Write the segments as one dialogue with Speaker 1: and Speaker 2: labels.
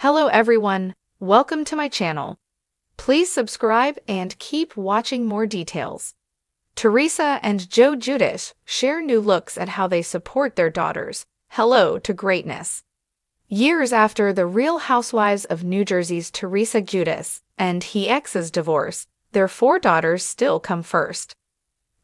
Speaker 1: Hello everyone, welcome to my channel. Please subscribe and keep watching more details. Teresa and Giudice share new looks at how they support their daughters. Hello to greatness. Years after the Real Housewives of New Jersey's Teresa Giudice and he ex's divorce, their 4 daughters still come first.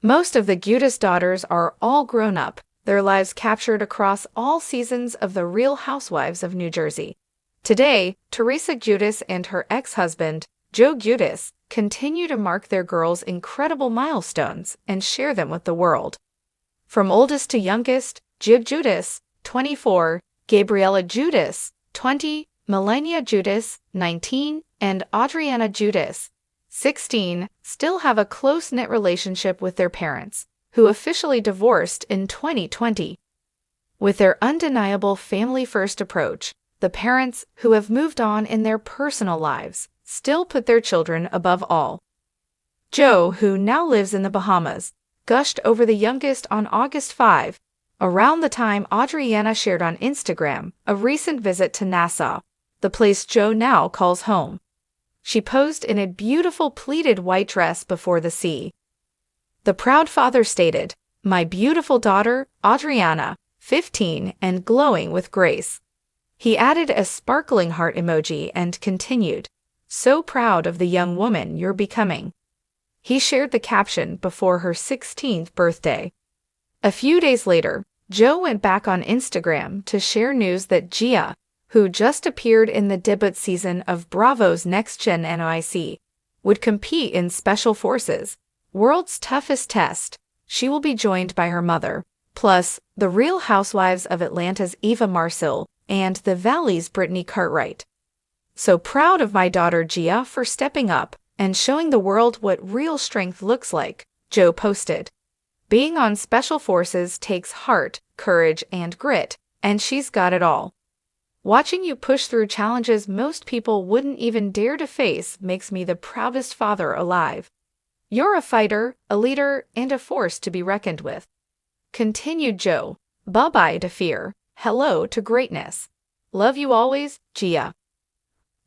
Speaker 1: Most of the Giudice daughters are all grown up, their lives captured across all seasons of the Real Housewives of New Jersey. Today, Teresa Giudice and her ex-husband, Joe Giudice, continue to mark their girls' incredible milestones and share them with the world. From oldest to youngest, Giudice, 24, Gabriella Giudice, 20, Melania Giudice, 19, and Adriana Giudice, 16, still have a close-knit relationship with their parents, who officially divorced in 2020. With their undeniable family-first approach, the parents, who have moved on in their personal lives, still put their children above all. Joe, who now lives in the Bahamas, gushed over the youngest on August 5, around the time Adriana shared on Instagram a recent visit to Nassau, the place Joe now calls home. She posed in a beautiful pleated white dress before the sea. The proud father stated, "My beautiful daughter, Adriana, 15 and glowing with grace." He added a sparkling heart emoji and continued, "So proud of the young woman you're becoming." He shared the caption before her 16th birthday. A few days later, Joe went back on Instagram to share news that Gia, who just appeared in the debut season of Bravo's Next Gen NYC, would compete in Special Forces, World's Toughest Test. She will be joined by her mother, plus the Real Housewives of Atlanta's Eva Marcille and the Valley's Brittany Cartwright. "So proud of my daughter Gia for stepping up and showing the world what real strength looks like," Joe posted. "Being on Special Forces takes heart, courage, and grit, and she's got it all. Watching you push through challenges most people wouldn't even dare to face makes me the proudest father alive. You're a fighter, a leader, and a force to be reckoned with." Continued Joe, "Bye-bye to fear. Hello to greatness. Love you always, Gia."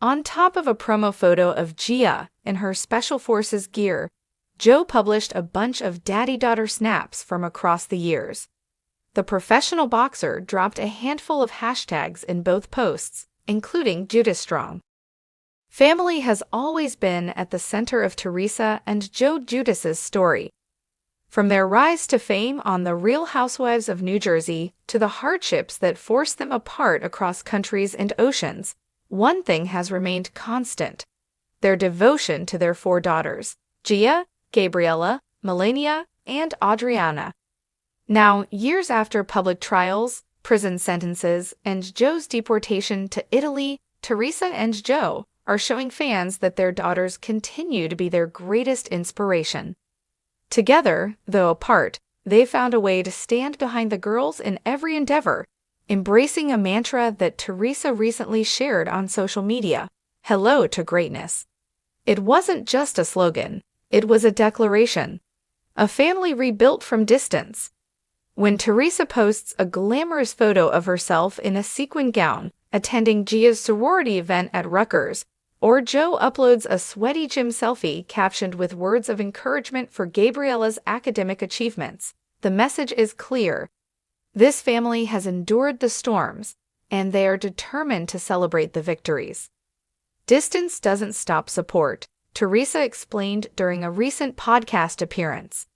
Speaker 1: On top of a promo photo of Gia in her Special Forces gear, Joe published a bunch of daddy-daughter snaps from across the years. The professional boxer dropped a handful of hashtags in both posts, including JudiceStrong. Family has always been at the center of Teresa and Joe Giudice's story. From their rise to fame on The Real Housewives of New Jersey to the hardships that forced them apart across countries and oceans, one thing has remained constant: their devotion to their 4 daughters, Gia, Gabriella, Melania, and Adriana. Now, years after public trials, prison sentences, and Joe's deportation to Italy, Teresa and Joe are showing fans that their daughters continue to be their greatest inspiration. Together, though apart, they found a way to stand behind the girls in every endeavor, embracing a mantra that Teresa recently shared on social media: "Hello to greatness." It wasn't just a slogan, it was a declaration. A family rebuilt from distance. When Teresa posts a glamorous photo of herself in a sequin gown attending Gia's sorority event at Rutgers, or Joe uploads a sweaty gym selfie captioned with words of encouragement for Gabriella's academic achievements, the message is clear. This family has endured the storms, and they are determined to celebrate the victories. Distance doesn't stop support, Teresa explained during a recent podcast appearance.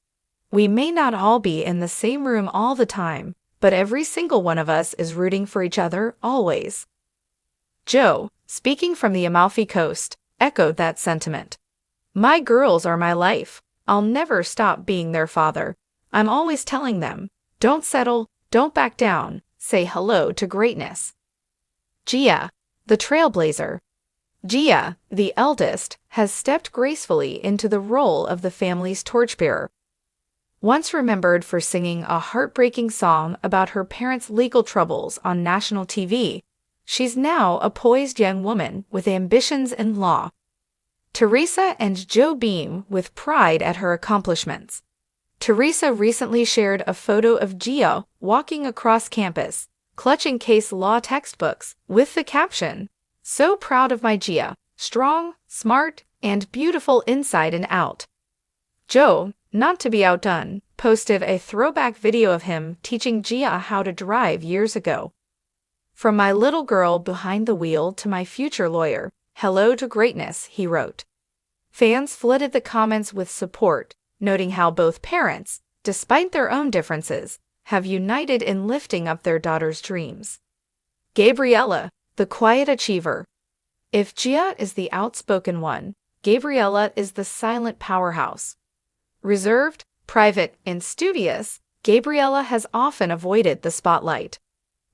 Speaker 1: "We may not all be in the same room all the time, but every single one of us is rooting for each other always." Joe, speaking from the Amalfi Coast, echoed that sentiment. "My girls are my life. I'll never stop being their father. I'm always telling them, don't settle, don't back down, say hello to greatness." Gia, the trailblazer. Gia, the eldest, has stepped gracefully into the role of the family's torchbearer. Once remembered for singing a heartbreaking song about her parents' legal troubles on national TV, she's now a poised young woman with ambitions in law. Teresa and Joe beam with pride at her accomplishments. Teresa recently shared a photo of Gia walking across campus, clutching case law textbooks, with the caption, So proud of my Gia, strong, smart, and beautiful inside and out. Joe, not to be outdone, posted a throwback video of him teaching Gia how to drive years ago. From my little girl behind the wheel to my future lawyer, hello to greatness, he wrote. Fans flooded the comments with support, noting how both parents, despite their own differences, have united in lifting up their daughter's dreams. Gabriella, the quiet achiever. If Gia is the outspoken one, Gabriella is the silent powerhouse. Reserved, private, and studious, Gabriella has often avoided the spotlight.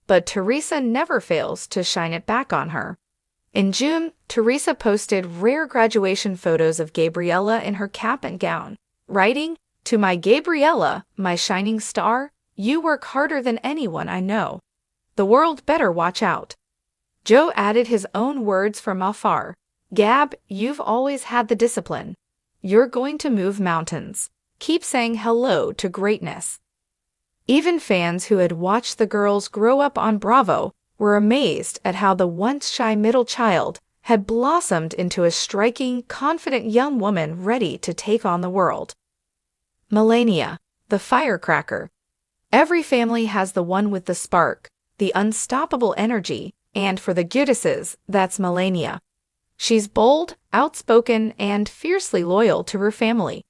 Speaker 1: But Teresa never fails to shine it back on her. In June, Teresa posted rare graduation photos of Gabriella in her cap and gown, writing, "To my Gabriella, my shining star, you work harder than anyone I know. The world better watch out." Joe added his own words from afar. "Gab, you've always had the discipline. You're going to move mountains. Keep saying hello to greatness." Even fans who had watched the girls grow up on Bravo were amazed at how the once shy middle child had blossomed into a striking, confident young woman ready to take on the world. Melania, the firecracker. Every family has the one with the spark, the unstoppable energy, and for the Giudices, that's Melania. She's bold, outspoken, and fiercely loyal to her family.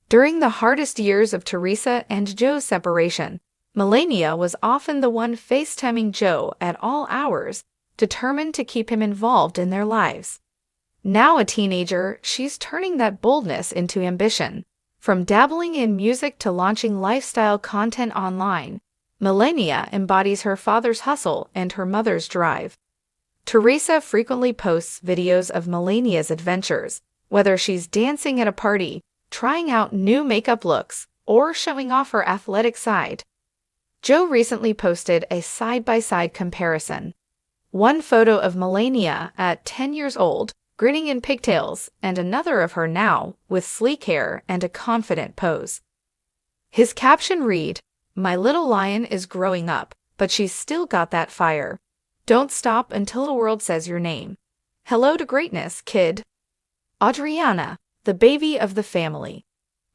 Speaker 1: During the hardest years of Teresa and Joe's separation, Melania was often the one FaceTiming Joe at all hours, determined to keep him involved in their lives. Now a teenager, she's turning that boldness into ambition. From dabbling in music to launching lifestyle content online, Melania embodies her father's hustle and her mother's drive. Teresa frequently posts videos of Melania's adventures, whether she's dancing at a party, trying out new makeup looks, or showing off her athletic side. Joe recently posted a side-by-side comparison. One photo of Melania at 10 years old, grinning in pigtails, and another of her now, with sleek hair and a confident pose. His caption read, "My little lion is growing up, but she's still got that fire. Don't stop until the world says your name. Hello to greatness, kid." Adriana, the baby of the family.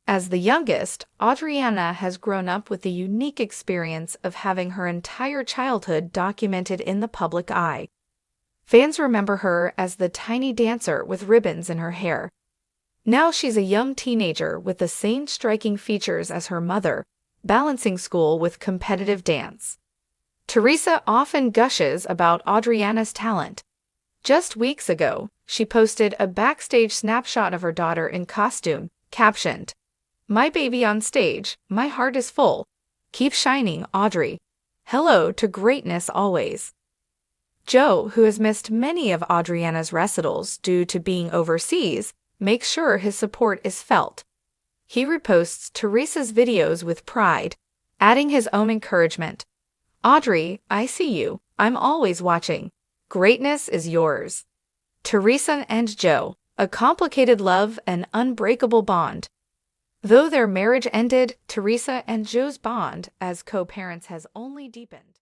Speaker 1: As the youngest, Adriana has grown up with the unique experience of having her entire childhood documented in the public eye. Fans remember her as the tiny dancer with ribbons in her hair. Now she's a young teenager with the same striking features as her mother, balancing school with competitive dance. Teresa often gushes about Adriana's talent. Just weeks ago, she posted a backstage snapshot of her daughter in costume, captioned, "My baby on stage, my heart is full. Keep shining, Audrey. Hello to greatness always." Joe, who has missed many of Adriana's recitals due to being overseas, makes sure his support is felt. He reposts Teresa's videos with pride, adding his own encouragement. "Audrey, I see you. I'm always watching. Greatness is yours." Teresa and Joe, a complicated love and unbreakable bond. Though their marriage ended, Teresa and Joe's bond as co-parents has only deepened.